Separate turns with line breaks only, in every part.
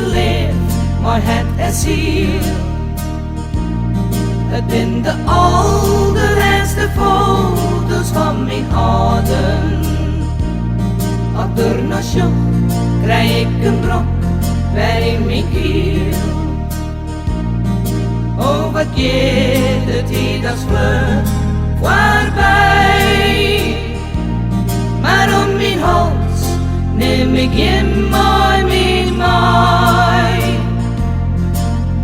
kiezen leeft, maar het is ziel. Het in de allerlaatste foto's van mijn adem. Achter naar show krijg ik een brok bij in mijn keel. Oh, wat geht het hier als vlug voorbij. Maar om mijn hals neem ik immer met mij.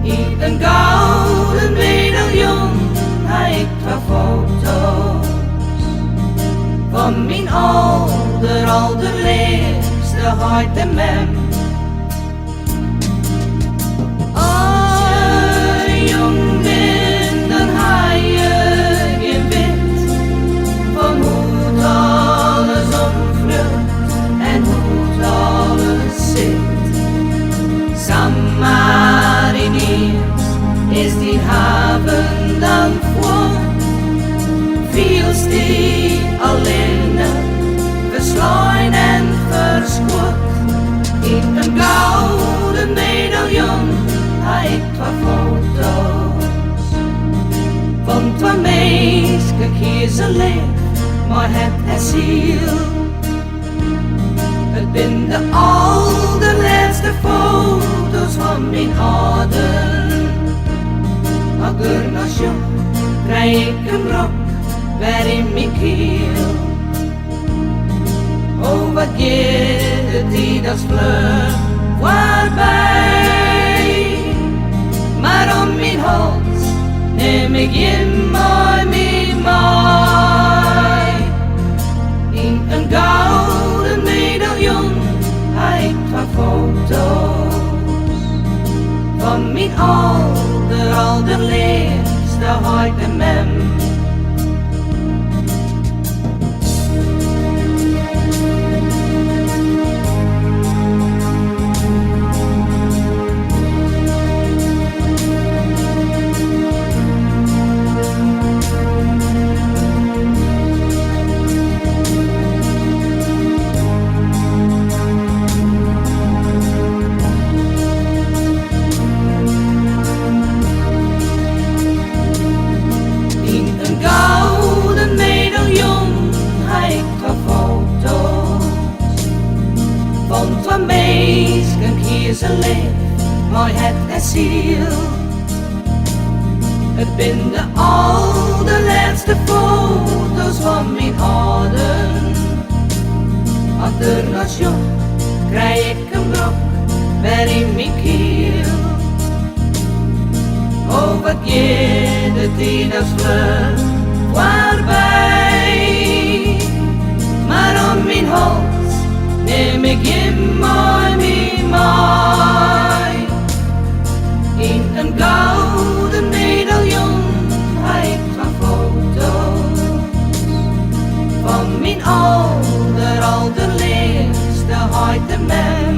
In een gouden medaillon heb ik 2 foto's van mijn allerliefste hart en mem. Als jong ben, dan heb je geen weet van hoe alles omvlucht en hoe alles zit. Samarineers is die haven dan voor, viel's die alleen verslaan en verskoot. In een gouden medaillon heb ik 2 foto's van 2 meisjes kiezen leeft, maar het is ziel. Het bin de allerlaatste foto's van mijn adem. Achter naar show krijg ik een brok bij in mijn keel. Oh, wat geht het hier als vlug voorbij. Maar om mijn hals neem ik immer met mij. In een gouden medaillon heb ik 2 foto's van mijn allerliefste hart en mem. Van 2 meisjes kiezen leeft, maar het is ziel. Het bin de allerlaatste foto's van mijn adem. Achter naar show krijg ik een brok bij in mijn keel. Oh, wat geht het hier als vlug voorbij. Maar om mijn hals neem ik immer met mij. In een gouden medaillon heb ik 2 foto's van mijn allerliefste hart en mem.